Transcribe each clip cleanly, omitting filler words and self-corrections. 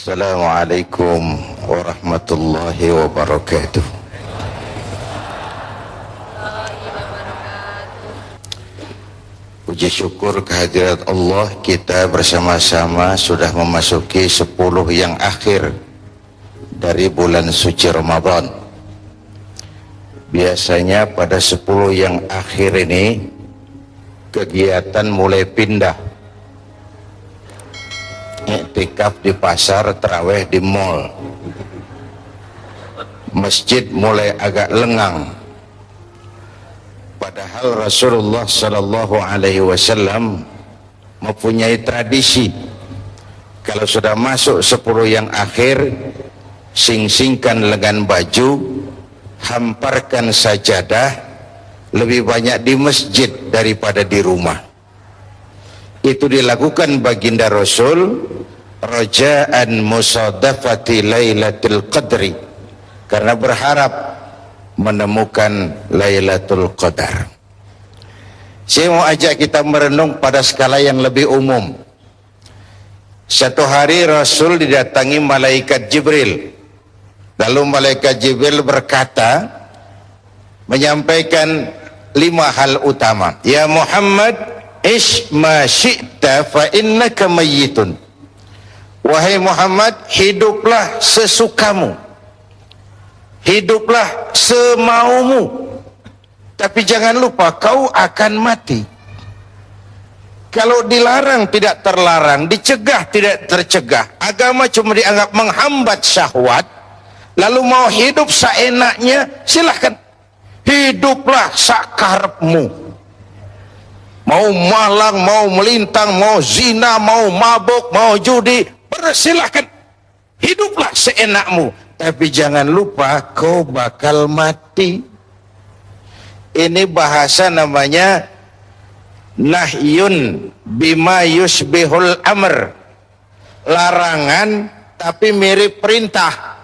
Assalamualaikum warahmatullahi wabarakatuh. Puji syukur kehadirat Allah, kita bersama-sama sudah memasuki 10 yang akhir dari bulan suci Ramadan. Biasanya pada 10 yang akhir ini kegiatan mulai pindah. Iktikaf di pasar, tarawih di mall, masjid mulai agak lengang. Padahal Rasulullah Sallallahu Alaihi Wasallam mempunyai tradisi, kalau sudah masuk 10 yang akhir, sing-singkan lengan baju, hamparkan sajadah, lebih banyak di masjid daripada di rumah. Itu dilakukan baginda Rasul raja'an musadafati Lailatul Qadri, karena berharap menemukan Lailatul Qadar. Saya mau ajak kita merenung pada skala yang lebih umum. Satu hari Rasul didatangi malaikat Jibril. Lalu malaikat Jibril berkata, menyampaikan 5 hal utama. Ya Muhammad, ish ma syi'ta fa innaka mayyitun. Wahai Muhammad, hiduplah sesukamu, hiduplah semaumu, tapi jangan lupa kau akan mati. Kalau dilarang tidak terlarang, dicegah tidak tercegah, agama cuma dianggap menghambat syahwat, lalu mau hidup seenaknya, silahkan. Hiduplah sakarepmu. Mau malang, mau melintang, mau zina, mau mabuk, mau judi, persilahkan. Hiduplah seenakmu, tapi jangan lupa kau bakal mati. Ini bahasa namanya nahyun bima yusbihul amr. Larangan tapi mirip perintah.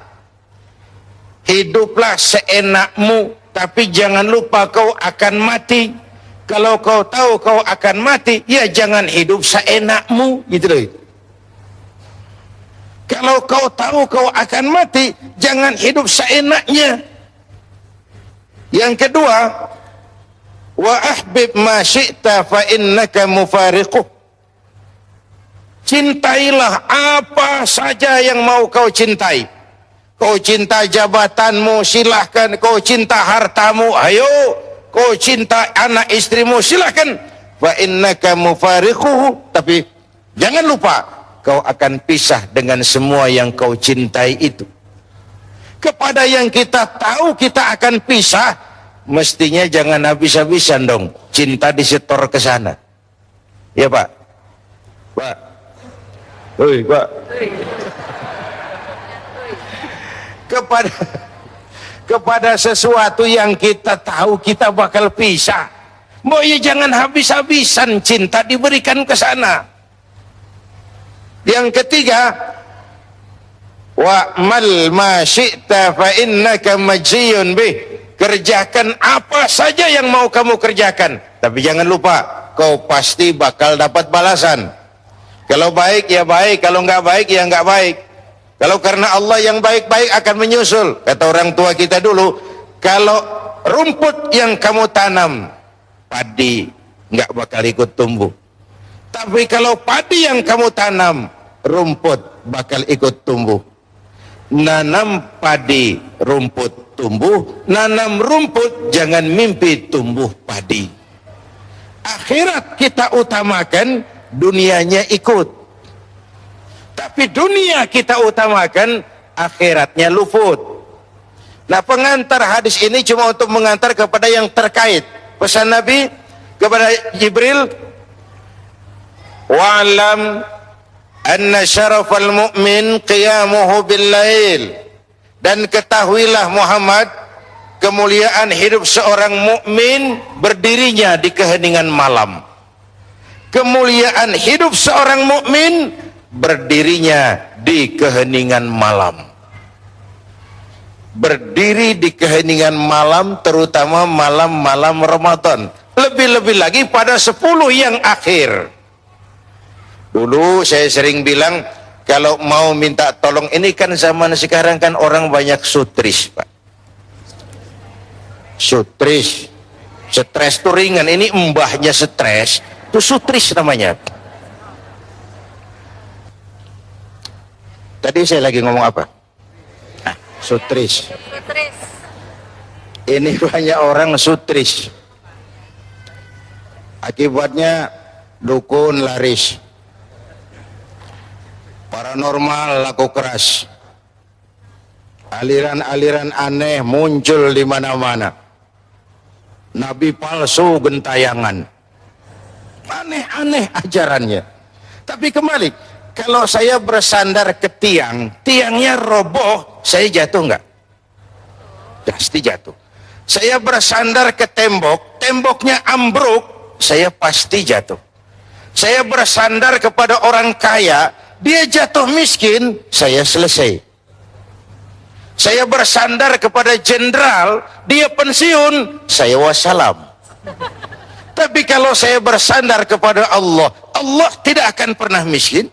Hiduplah seenakmu, tapi jangan lupa kau akan mati. Kalau kau tahu kau akan mati, ya jangan hidup seenakmu, gitu loh. Kalau kau tahu kau akan mati, jangan hidup seenaknya. Yang kedua, wa ahbib ma syi'ta fa innaka mufariquh. Cintailah apa saja yang mau kau cintai. Kau cinta jabatanmu, silahkan. Kau cinta hartamu, ayo. Kau cinta anak istrimu, silahkan. Fa innaka mufariquh, tapi jangan lupa kau akan pisah dengan semua yang kau cintai itu. Kepada yang kita tahu kita akan pisah, mestinya jangan habis-habisan dong cinta disetor ke sana. Ya Pak? Pak? Hoi Pak? Kepada sesuatu yang kita tahu kita bakal pisah, mau ya jangan habis-habisan cinta diberikan ke sana. Yang ketiga, wa'mal ma syi'ta fa innaka majziyun bih. Kerjakan apa saja yang mau kamu kerjakan, tapi jangan lupa kau pasti bakal dapat balasan. Kalau baik ya baik, kalau nggak baik ya nggak baik. Kalau karena Allah yang baik-baik akan menyusul. Kata orang tua kita dulu, kalau rumput yang kamu tanam, padi nggak bakal ikut tumbuh. Tapi kalau padi yang kamu tanam, rumput bakal ikut tumbuh. Nanam padi, rumput tumbuh. Nanam rumput, jangan mimpi tumbuh padi. Akhirat kita utamakan, dunianya ikut. Tapi dunia kita utamakan, akhiratnya luput. Nah, pengantar hadis ini cuma untuk mengantar kepada yang terkait. Pesan Nabi kepada Jibril, wa'lam anna syarafal mu'min qiyamuhu bil-lail. Dan ketahuilah Muhammad, kemuliaan hidup seorang mukmin berdirinya di keheningan malam. Kemuliaan hidup seorang mukmin berdirinya di keheningan malam. Berdiri di keheningan malam, terutama malam-malam Ramadan. Lebih-lebih lagi pada 10 yang akhir. Dulu saya sering bilang, kalau mau minta tolong, ini kan zaman sekarang kan orang banyak sutris, Pak. Sutris. Stres itu ringan, ini mbahnya stres, itu sutris namanya. Tadi saya lagi ngomong apa? Sutris. Ini banyak orang sutris. Akibatnya dukun laris, paranormal laku keras, aliran-aliran aneh muncul di mana-mana, nabi palsu gentayangan, aneh-aneh ajarannya. Tapi kembali, kalau saya bersandar ke tiang, tiangnya roboh, saya jatuh enggak? Pasti jatuh. Saya bersandar ke tembok, temboknya ambruk, saya pasti jatuh. Saya bersandar kepada orang kaya, dia jatuh miskin, saya selesai. Saya bersandar kepada jenderal, dia pensiun, saya wassalam. Tapi kalau saya bersandar kepada Allah, Allah tidak akan pernah miskin,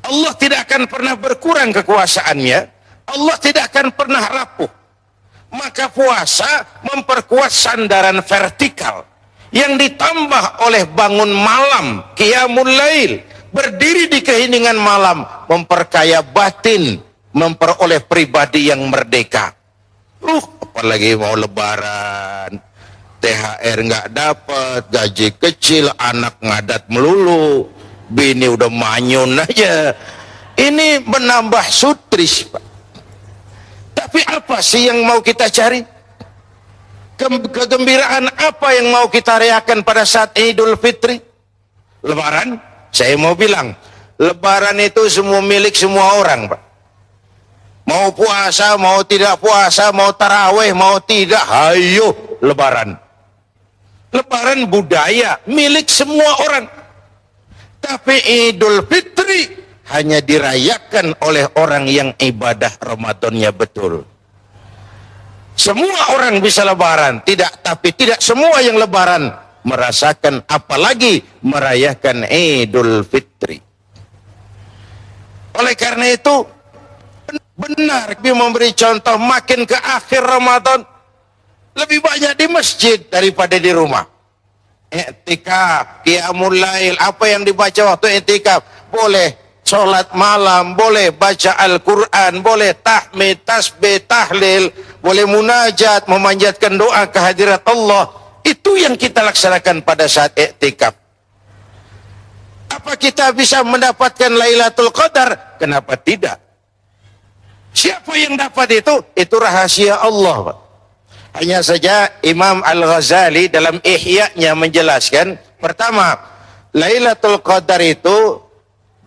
Allah tidak akan pernah berkurang kekuasaannya, Allah tidak akan pernah rapuh. Maka puasa memperkuat sandaran vertikal yang ditambah oleh bangun malam, qiyamul lail, berdiri di keheningan malam, memperkaya batin, memperoleh pribadi yang merdeka. Apalagi mau lebaran, THR nggak dapat, gaji kecil, anak ngadat melulu, bini udah manyun aja. Ini menambah sutris, Pak. Tapi apa sih yang mau kita cari? Kegembiraan apa yang mau kita rayakan pada saat Idul Fitri? Lebaran? Saya mau bilang, lebaran itu semua milik semua orang, Pak. Mau puasa, mau tidak puasa, mau taraweh, mau tidak, ayo lebaran. Lebaran budaya, milik semua orang. Tapi Idul Fitri hanya dirayakan oleh orang yang ibadah Ramadannya betul. Semua orang bisa lebaran, tapi tidak semua yang lebaran merasakan, apalagi merayakan Idul Fitri. Oleh karena itu, benar memberi contoh, makin ke akhir Ramadan lebih banyak di masjid daripada di rumah. I'tikaf, qiyamul lail, apa yang dibaca waktu i'tikaf? Boleh sholat malam, boleh baca Al-Quran, boleh tahmid, tasbih, tahlil, boleh munajat, memanjatkan doa kehadirat Allah. Itu yang kita laksanakan pada saat i'tikaf. Apa kita bisa mendapatkan Lailatul Qadar? Kenapa tidak? Siapa yang dapat itu? Itu rahasia Allah, Pak. Hanya saja Imam Al-Ghazali dalam Ihya-nya menjelaskan, pertama, Lailatul Qadar itu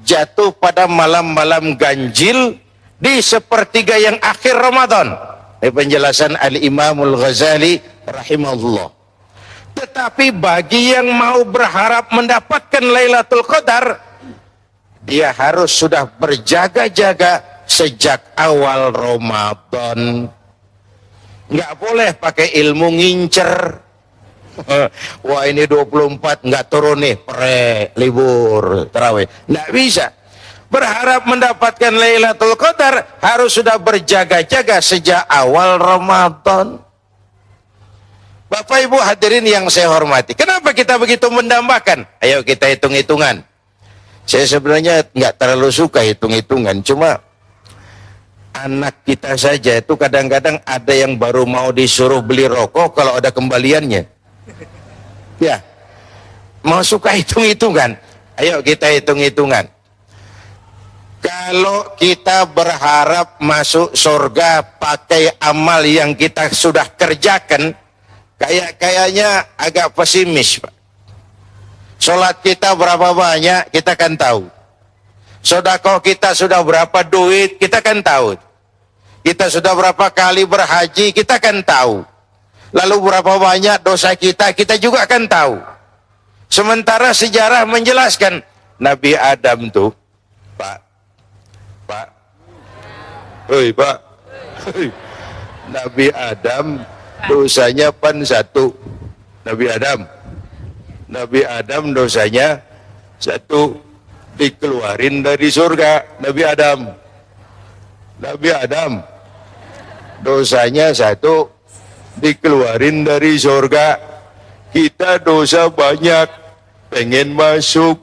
jatuh pada malam-malam ganjil di sepertiga yang akhir Ramadan. Ini penjelasan Al-Imamul Ghazali rahimahullah. Tetapi bagi yang mau berharap mendapatkan Lailatul Qadar, dia harus sudah berjaga-jaga sejak awal Ramadan. Nggak boleh pakai ilmu ngincer. Wah, ini 24 nggak turun nih, libur tarawih. Nggak bisa. Berharap mendapatkan Lailatul Qadar harus sudah berjaga-jaga sejak awal Ramadan. Bapak Ibu hadirin yang saya hormati, kenapa kita begitu mendambakan? Ayo kita hitung-hitungan. Saya sebenarnya nggak terlalu suka hitung-hitungan, cuma anak kita saja itu kadang-kadang ada yang baru mau disuruh beli rokok kalau ada kembaliannya. Ya, mau suka hitung-hitungan. Ayo kita hitung-hitungan. Kalau kita berharap masuk surga pakai amal yang kita sudah kerjakan, kayaknya agak pesimis, Pak. Sholat kita berapa banyak, kita kan tahu. Sedekah kita sudah berapa duit, kita kan tahu. Kita sudah berapa kali berhaji, kita kan tahu. Lalu berapa banyak dosa kita, kita juga akan tahu. Sementara sejarah menjelaskan, Nabi Adam tuh, Pak, Nabi Adam dosanya satu. Nabi Adam dosanya satu. dikeluarin dari surga. Nabi Adam dosanya satu, dikeluarin dari surga. Kita dosa banyak, pengen masuk.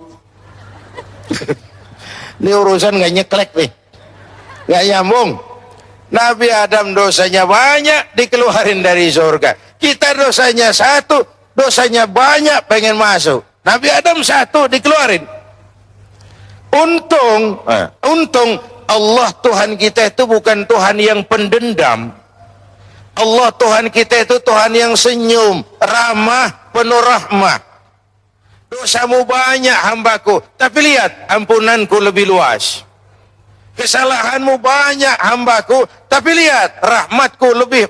Ini urusan gak nyeklek nih, gak nyambung. Nabi Adam dosanya banyak, dikeluarin dari surga. Kita dosanya satu, dosanya banyak, pengen masuk. Nabi Adam satu, dikeluarin. Untung Allah Tuhan kita itu bukan Tuhan yang pendendam. Allah Tuhan kita itu Tuhan yang senyum, ramah, penuh rahmah. Dosamu banyak hambaku, tapi lihat ampunanku lebih luas. Kesalahanmu banyak hambaku, tapi lihat rahmatku lebih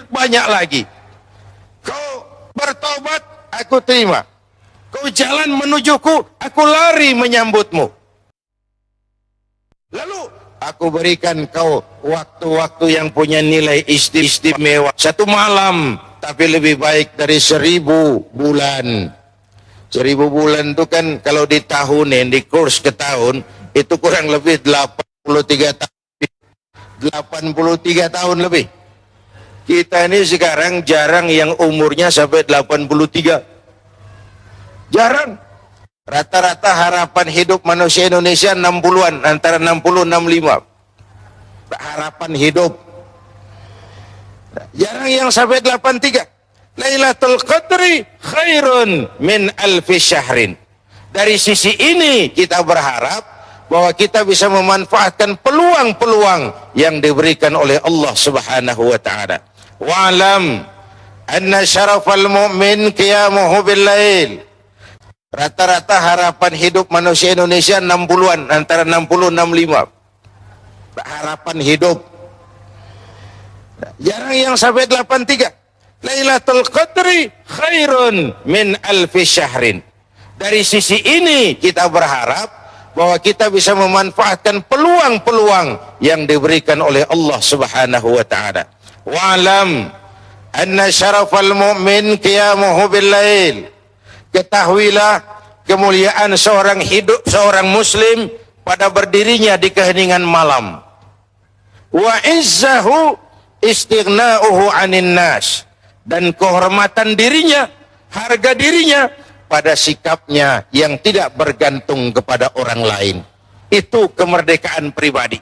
banyak lagi. Kau bertobat, aku terima. Kau jalan menujuku, aku lari menyambutmu. Lalu aku berikan kau waktu-waktu yang punya nilai istimewa. 1 malam, tapi lebih baik dari 1000 bulan. 1000 bulan itu kan kalau ditahunin, di kurs ke tahun, itu kurang lebih 83 tahun. 83 tahun lebih. Kita ini sekarang jarang yang umurnya sampai 83. Jarang. Rata-rata harapan hidup manusia Indonesia 60-an, antara 60-65. Harapan hidup. Jarang yang sampai 83. Lailatul Qadri khairun min alfi syahrin. Dari sisi ini kita berharap bahwa kita bisa memanfaatkan peluang-peluang yang diberikan oleh Allah Subhanahu wa taala. Wa'lam anna syarafal mu'min qiyamuhu bil lail. Rata-rata harapan hidup manusia Indonesia 60-an, antara 60-65. Harapan hidup. Jarang yang sampai 83. Lailatul Qadri khairun min alfi syahrin. Dari sisi ini kita berharap bahwa kita bisa memanfaatkan peluang-peluang yang diberikan oleh Allah Subhanahu wa taala. Wa'lam anna syarafal mu'min qiyamuhu bil lail. Ketahuilah kemuliaan seorang muslim pada berdirinya di keheningan malam. Wa izzahu istighna'uhu 'anin nas. Dan kehormatan dirinya, harga dirinya pada sikapnya yang tidak bergantung kepada orang lain. Itu kemerdekaan pribadi.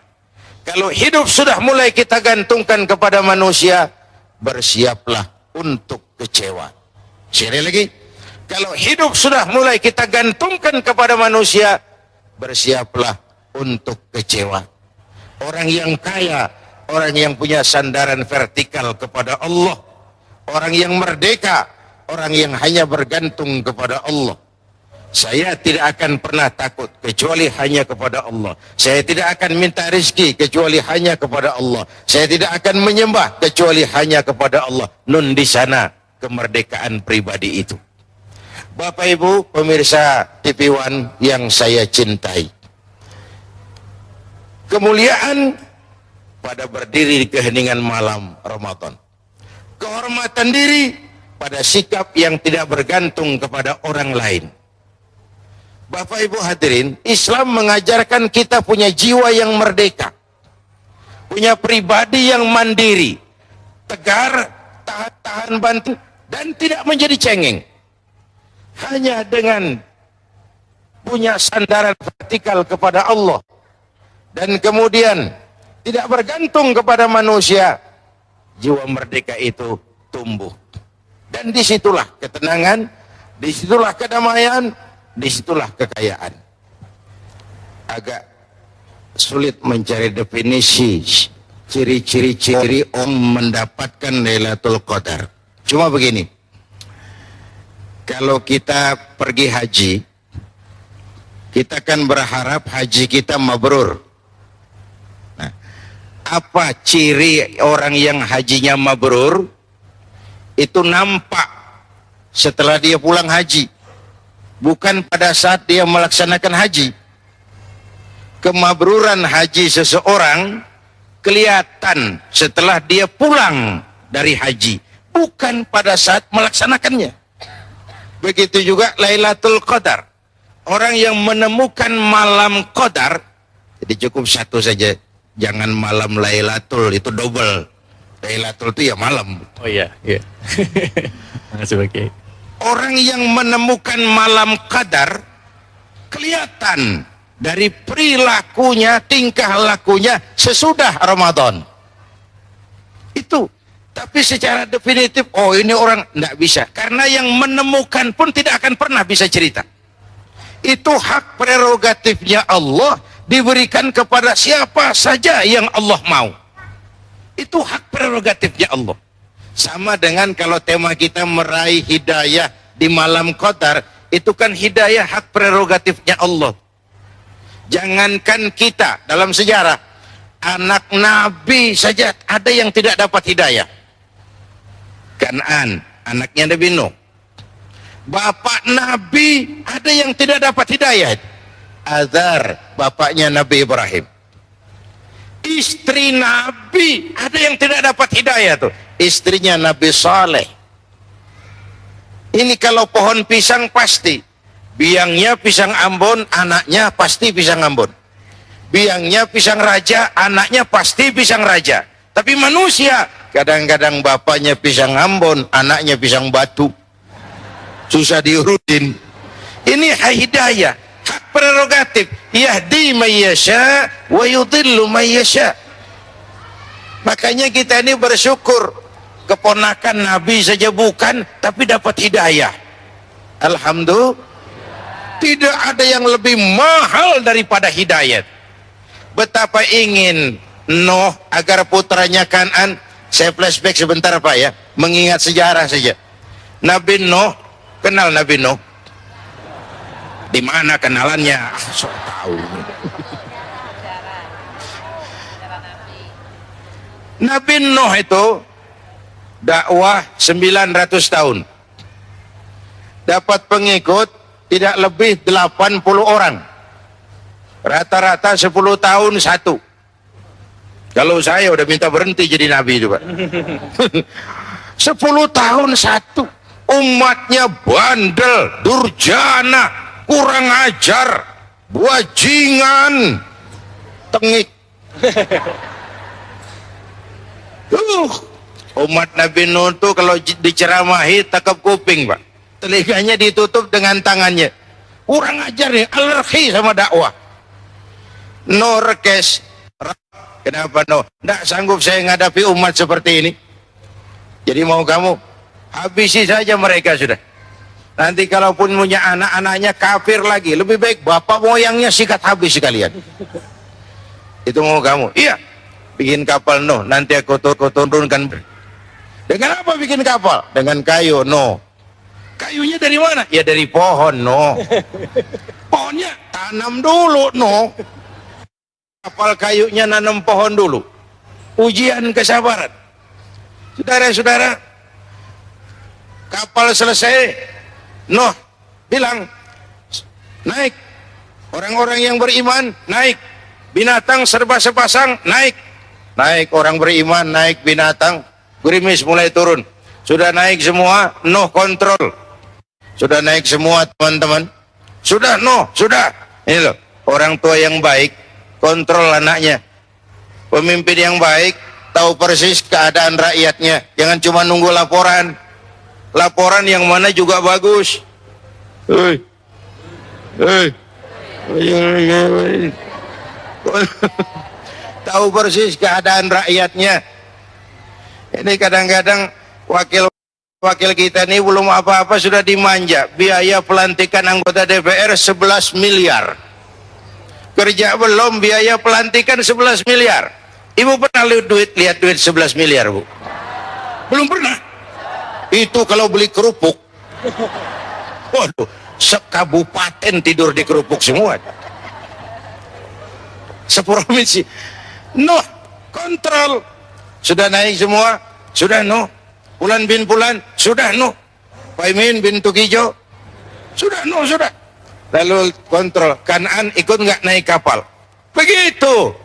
Kalau hidup sudah mulai kita gantungkan kepada manusia, bersiaplah untuk kecewa. Sekali lagi, kalau hidup sudah mulai kita gantungkan kepada manusia, bersiaplah untuk kecewa. Orang yang kaya, orang yang punya sandaran vertikal kepada Allah, orang yang merdeka, orang yang hanya bergantung kepada Allah. Saya tidak akan pernah takut kecuali hanya kepada Allah. Saya tidak akan minta rezeki kecuali hanya kepada Allah. Saya tidak akan menyembah kecuali hanya kepada Allah. Nun di sana kemerdekaan pribadi itu. Bapak Ibu pemirsa TV One yang saya cintai, kemuliaan pada berdiri di keheningan malam Ramadan, kehormatan diri pada sikap yang tidak bergantung kepada orang lain. Bapak Ibu hadirin, Islam mengajarkan kita punya jiwa yang merdeka, punya pribadi yang mandiri, tegar, tahan banting, dan tidak menjadi cengeng. Hanya dengan punya sandaran vertikal kepada Allah dan kemudian tidak bergantung kepada manusia, jiwa merdeka itu tumbuh. Dan disitulah ketenangan, disitulah kedamaian, disitulah kekayaan. Agak sulit mencari definisi ciri-ciri orang mendapatkan Lailatul Qadar. Cuma begini, kalau kita pergi haji, kita kan berharap haji kita mabrur. Nah, apa ciri orang yang hajinya mabrur? Itu nampak setelah dia pulang haji, bukan pada saat dia melaksanakan haji. Kemabruran haji seseorang kelihatan setelah dia pulang dari haji, bukan pada saat melaksanakannya. Begitu juga Lailatul Qadar. orang yang menemukan malam qadar, jadi cukup satu saja, jangan malam Lailatul, itu double. Lailatul itu ya malam. Oh iya, iya. Makasih Pak Kiai. Orang yang menemukan malam qadar kelihatan dari perilakunya, tingkah lakunya sesudah Ramadan. Itu. Tapi secara definitif, oh ini orang tidak bisa. Karena yang menemukan pun tidak akan pernah bisa cerita. Itu hak prerogatifnya Allah, diberikan kepada siapa saja yang Allah mau. Itu hak prerogatifnya Allah. Sama dengan kalau tema kita meraih hidayah di malam qadar, itu kan hidayah hak prerogatifnya Allah. Jangankan kita dalam sejarah, anak Nabi saja ada yang tidak dapat hidayah. Kan'an, anaknya Nabi Nuh. Bapak Nabi ada yang tidak dapat hidayah. Azar, bapaknya Nabi Ibrahim. Istri Nabi ada yang tidak dapat hidayah tuh. Istrinya Nabi Saleh. Ini kalau pohon pisang pasti. Biangnya pisang Ambon, anaknya pasti pisang Ambon. Biangnya pisang raja, anaknya pasti pisang raja. Tapi manusia, kadang-kadang bapaknya pisang Ambon, anaknya pisang batu. Susah diurutin. Ini hidayah, hak prerogatif. Yahdi man yasha wa yudhillu man yasha. Makanya kita ini bersyukur, keponakan Nabi saja bukan, tapi dapat hidayah. Alhamdulillah. Tidak ada yang lebih mahal daripada hidayat. Betapa ingin Nuh agar putranya Kan'an, saya flashback sebentar Pak ya, mengingat sejarah saja. Nabi Nuh, kenal Nabi Nuh? Di mana kenalannya? So tahu. Nabi Nuh itu dakwah 900 tahun. Dapat pengikut tidak lebih 80 orang. Rata-rata 10 tahun satu. Kalau saya udah minta berhenti jadi nabi itu Pak. 10 tahun satu. Umatnya bandel, durjana, kurang ajar, bajingan, tengik. Umat Nabi Nuh itu kalau diceramahi takap kuping Pak. Telinganya ditutup dengan tangannya. Kurang ajar nih, alergi sama dakwah. No rekes. Kenapa no? Tidak sanggup saya menghadapi umat seperti ini. Jadi mau kamu habisi saja mereka sudah. Nanti kalaupun punya anak-anaknya kafir lagi, lebih baik bapak moyangnya sikat habis sekalian. Itu mau kamu? Iya. Bikin kapal no. Nanti aku turunkan. Dengan apa bikin kapal? Dengan kayu no. Kayunya dari mana? Ya dari pohon no. Pohonnya tanam dulu no. Kapal kayunya nanam pohon dulu. Ujian kesabaran. Saudara-saudara, kapal selesai, Nuh bilang, naik. Orang-orang yang beriman, naik. Binatang serba sepasang, naik. Naik orang beriman, naik binatang. Gerimis mulai turun. Sudah naik semua, Nuh kontrol. Sudah naik semua teman-teman. Sudah Nuh, sudah. Ini loh, orang tua yang baik kontrol anaknya. Pemimpin yang baik tahu persis keadaan rakyatnya. Jangan cuma nunggu laporan. Laporan yang mana juga bagus. Hei. Hei. Tahu persis keadaan rakyatnya. Ini kadang-kadang wakil kita ini belum apa-apa sudah dimanja. Biaya pelantikan anggota DPR 11 miliar. Kerja belum, biaya pelantikan 11 miliar. Ibu pernah lihat duit 11 miliar, Bu? Belum pernah. Itu kalau beli kerupuk. Waduh, sekabupaten tidur di kerupuk semua. Seprovinsi. Nuh, kontrol. Sudah naik semua? Sudah Nuh. Pulan bin Pulan? Sudah Nuh. Paimin bin Tukijo? Sudah Nuh, sudah. Lalu kontrol, Kan'an ikut nggak naik kapal? Begitu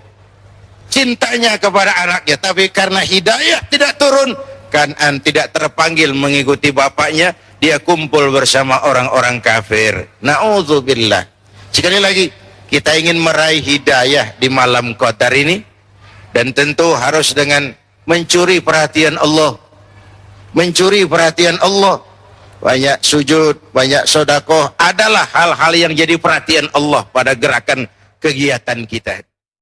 cintanya kepada anaknya. Tapi karena hidayah tidak turun, Kan'an tidak terpanggil mengikuti bapaknya. Dia kumpul bersama orang-orang kafir. Na'udzubillah. Sekali lagi, kita ingin meraih hidayah di malam Qadar ini, dan tentu harus dengan mencuri perhatian Allah. Mencuri perhatian Allah. Banyak sujud, banyak sedekah adalah hal-hal yang jadi perhatian Allah pada gerakan kegiatan kita.